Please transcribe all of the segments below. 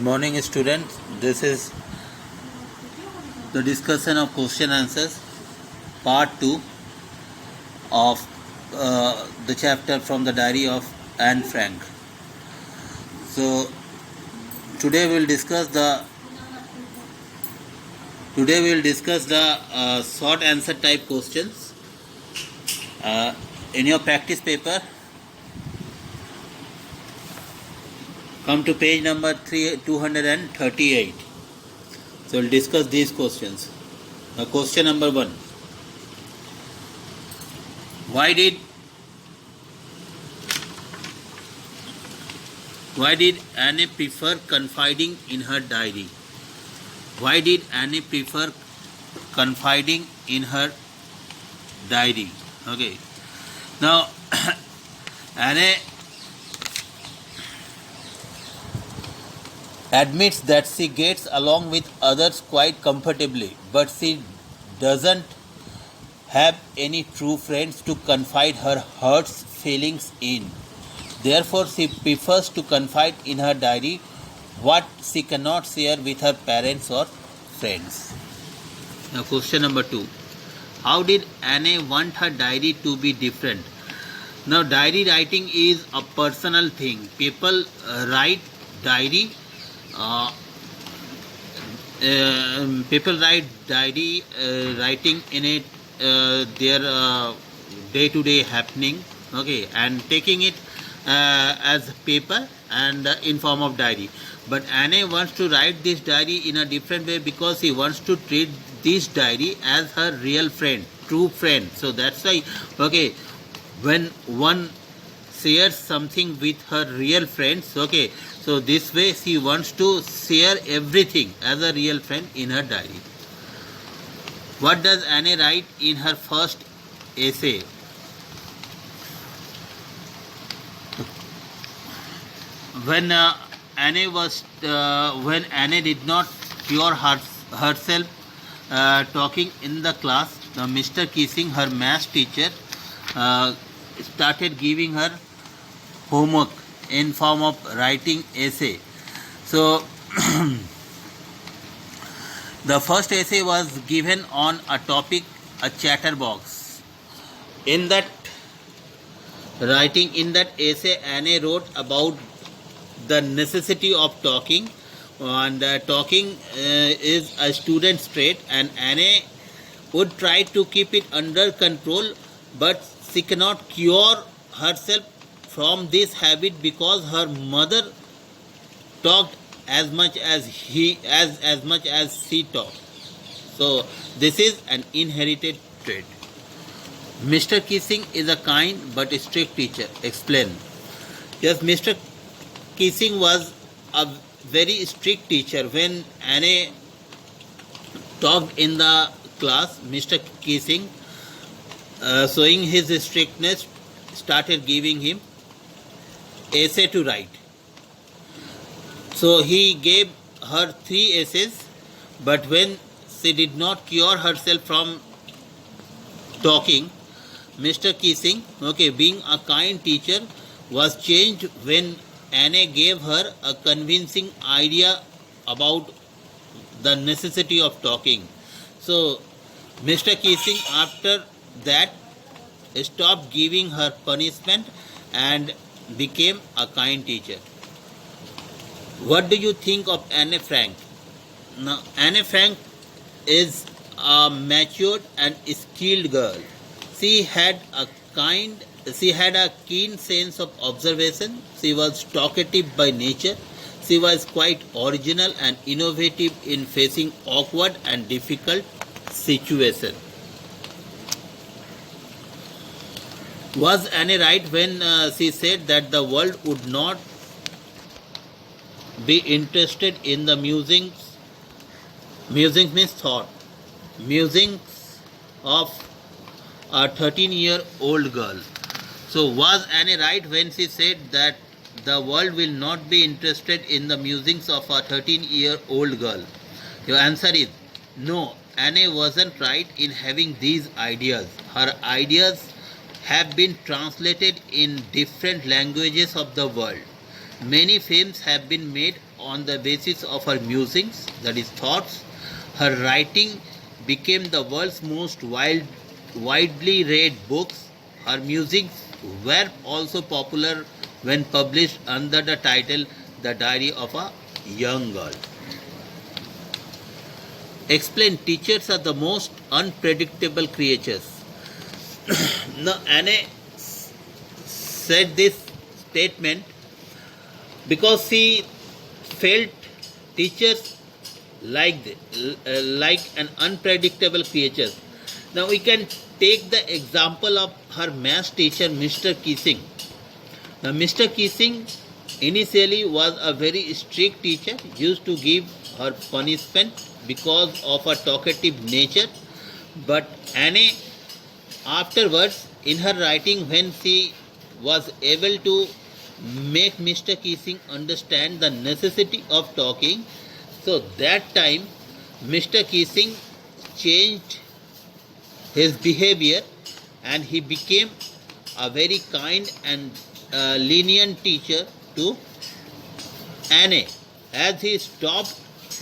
morning, students. This is the discussion of question answers, part 2 of the chapter from the diary of Anne Frank. So today we will discuss the short answer type questions in your practice paper. Come to page number 238. So we'll discuss these questions. Now, question number 1. Why did Anne prefer confiding in her diary? Why did Anne prefer confiding in her diary? Okay. Now, Anne admits that she gets along with others quite comfortably, but she doesn't have any true friends to confide her hurts feelings in. Therefore, she prefers to confide in her diary what she cannot share with her parents or friends. Now, question number 2. How did Anne want her diary to be different? Now, diary writing is a personal thing. People write diary. People write diary, writing in it their day-to-day happening, okay, and taking it as paper and in form of diary. But Anne wants to write this diary in a different way because she wants to treat this diary as her real friend, true friend. So that's why, okay, when one shares something with her real friends, okay, so this way she wants to share everything as a real friend in her diary. What does Anne write in her first essay? When Anne did not cure herself talking in the class, Mr. Kissing, her math teacher, started giving her homework in form of writing essay. So the first essay was given on a topic, a chatterbox. In that essay, Anne wrote about the necessity of talking, and talking is a student's trait, and Anne would try to keep it under control, but she cannot cure herself from this habit because her mother talked as much as she talked. So this is an inherited trait. Mr. Kissing is a kind but strict teacher. Explain. Yes, Mr. Kissing was a very strict teacher. When Anne talked in the class, Mr. Kissing, showing his strictness, started giving him essay to write. So he gave her 3 essays, but when she did not cure herself from talking, Mr. Kissing, okay, being a kind teacher, was changed when Anne gave her a convincing idea about the necessity of talking. So Mr. Kissing after that stopped giving her punishment and became a kind teacher. What do you think of Anne Frank? Now, Anne Frank is a matured and skilled girl. She had a keen sense of observation. She was talkative by nature. She was quite original and innovative in facing awkward and difficult situations. Was Anne right when she said that the world would not be interested in the musings? Musings means thought. Musings of a 13-year-old girl. So was Anne right when she said that the world will not be interested in the musings of a 13-year-old girl? Your answer is no. Anne wasn't right in having these ideas. Her ideas have been translated in different languages of the world. Many films have been made on the basis of her musings, that is thoughts. Her writing became the world's most widely read books. Her musings were also popular when published under the title The Diary of a Young Girl. Explain, teachers are the most unpredictable creatures. Now, Anne said this statement because she felt teachers like an unpredictable creatures. Now we can take the example of her math teacher, Mr. Keesing. Now Mr. Keesing initially was a very strict teacher, used to give her punishment because of her talkative nature, but Anne afterwards in her writing, when she was able to make Mr. Keesing understand the necessity of talking, so that time Mr. Keesing changed his behavior and he became a very kind and lenient teacher to Anne as he stopped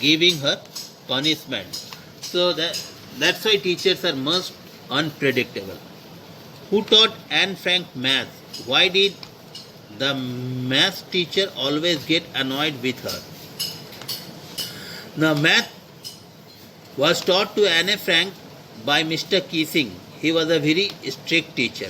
giving her punishment. So that's why teachers are most unpredictable. Who taught Anne Frank math? Why did the math teacher always get annoyed with her? Now math was taught to Anne Frank by Mr. Keesing. He was a very strict teacher.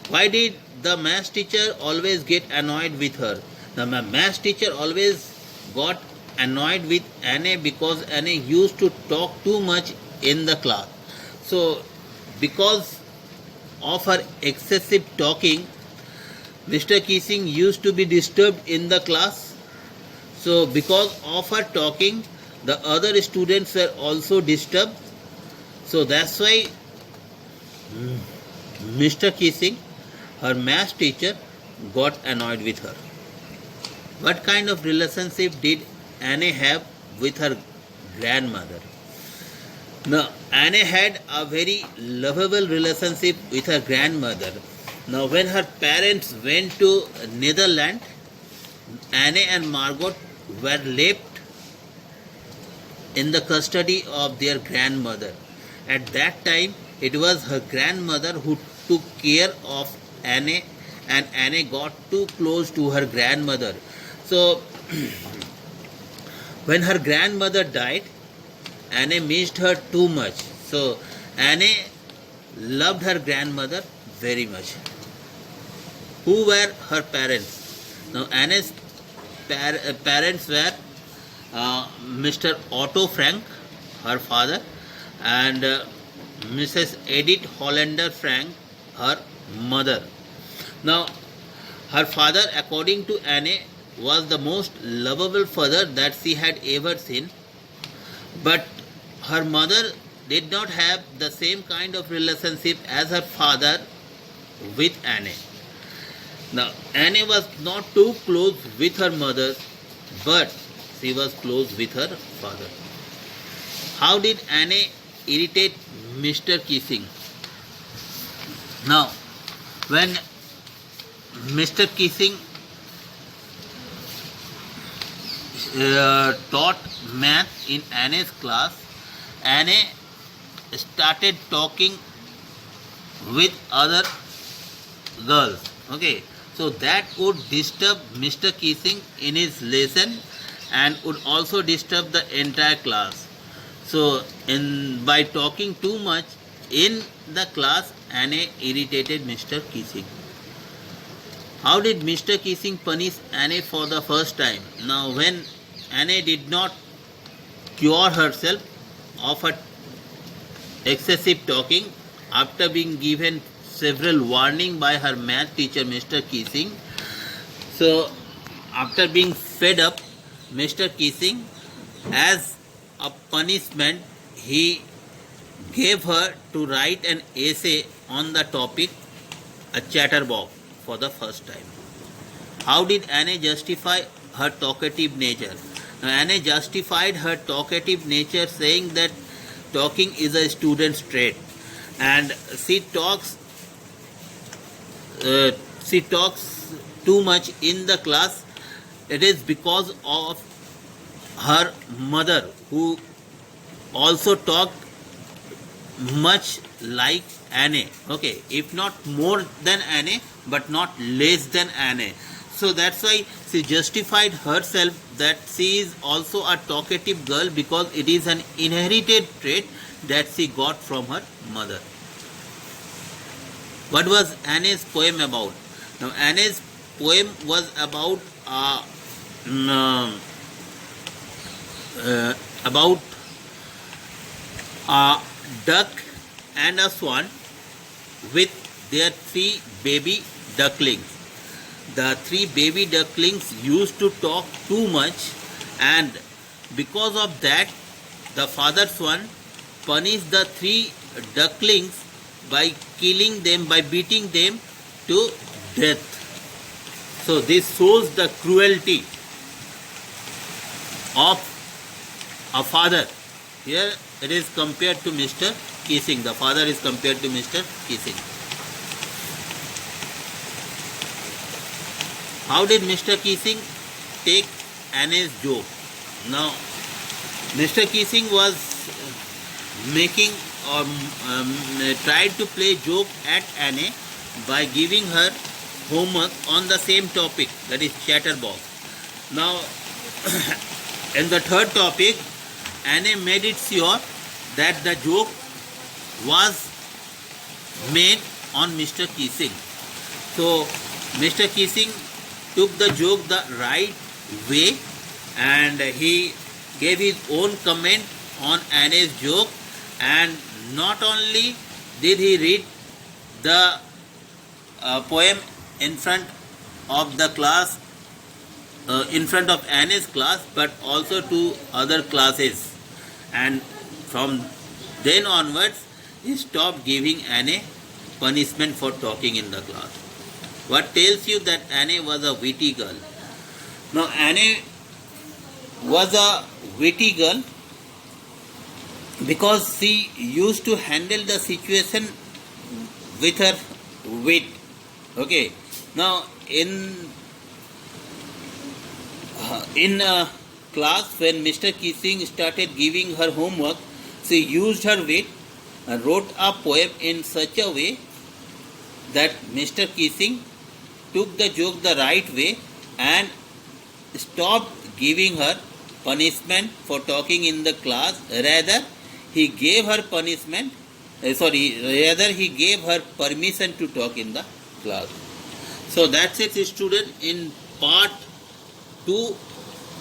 Why did the math teacher always get annoyed with her? The math teacher always got annoyed with Anne because Anne used to talk too much in the class. So because of her excessive talking, Mr. Keesing used to be disturbed in the class. So because of her talking, the other students were also disturbed. So that's why Mr. Keesing, her math teacher, got annoyed with her. What kind of relationship did Anne have with her grandmother? Now, Anne had a very lovable relationship with her grandmother. Now, when her parents went to Netherlands, Anne and Margot were left in the custody of their grandmother. At that time, it was her grandmother who took care of Anne, and Anne got too close to her grandmother. So, when her grandmother died, Anne missed her too much. So, Anne loved her grandmother very much. Who were her parents? Now, Anne's parents were Mr. Otto Frank, her father, and Mrs. Edith Hollander Frank, her mother. Now, her father, according to Anne, was the most lovable father that she had ever seen, but her mother did not have the same kind of relationship as her father with Anne. Now, Anne was not too close with her mother, but she was close with her father. How did Anne irritate Mr. Keesing? Now, when Mr. Keesing taught math in Anne's class, Anne started talking with other girls. Okay, so that would disturb Mr. Keesing in his lesson and would also disturb the entire class. So, by talking too much in the class, Anne irritated Mr. Keesing. How did Mr. Keesing punish Anne for the first time? Now, when Anne did not cure herself of her excessive talking after being given several warnings by her math teacher, Mr. Keesing, so after being fed up, Mr. Keesing, as a punishment, he gave her to write an essay on the topic a chatterbox for the first time. How did Anne justify her talkative nature? Now, Anne justified her talkative nature saying that talking is a student's trait, and she talks too much in the class. It is because of her mother, who also talked much like Anne. Okay, if not more than Anne, but not less than Anne. So that's why she justified herself that she is also a talkative girl, because it is an inherited trait that she got from her mother. What was Anne's poem about? Now, Anne's poem was about about a duck and a swan with their 3 baby ducklings. The 3 baby ducklings used to talk too much, and because of that, the father swan punished the 3 ducklings by killing them, by beating them to death. So this shows the cruelty of a father. Here it is compared to Mr. Kissing. The father is compared to Mr. Kissing. How did Mr. Kissing take Anne's joke? Now, Mr. Kissing was making or tried to play joke at Anne by giving her homework on the same topic, that is chatterbox. Now, in the third topic, Anne made it sure that the joke was made on Mr. Kissing. So, Mr. Kissing took the joke the right way, and he gave his own comment on Anne's joke, and not only did he read the poem in front of the class, in front of Anne's class, but also to other classes, and from then onwards he stopped giving Anne punishment for talking in the class. What tells you that Anne was a witty girl? Now, Anne was a witty girl because she used to handle the situation with her wit. Okay. Now, in class, when Mr. Kissing started giving her homework, she used her wit and wrote a poem in such a way that Mr. Kissing took the joke the right way and stopped giving her punishment for talking in the class. Rather, he gave her punishment, rather he gave her permission to talk in the class. So that's it, student. In part 2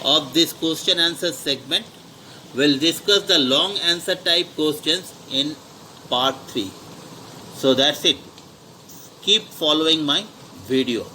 of this question answer segment, we'll discuss the long answer type questions in part 3. So that's it. Keep following my video.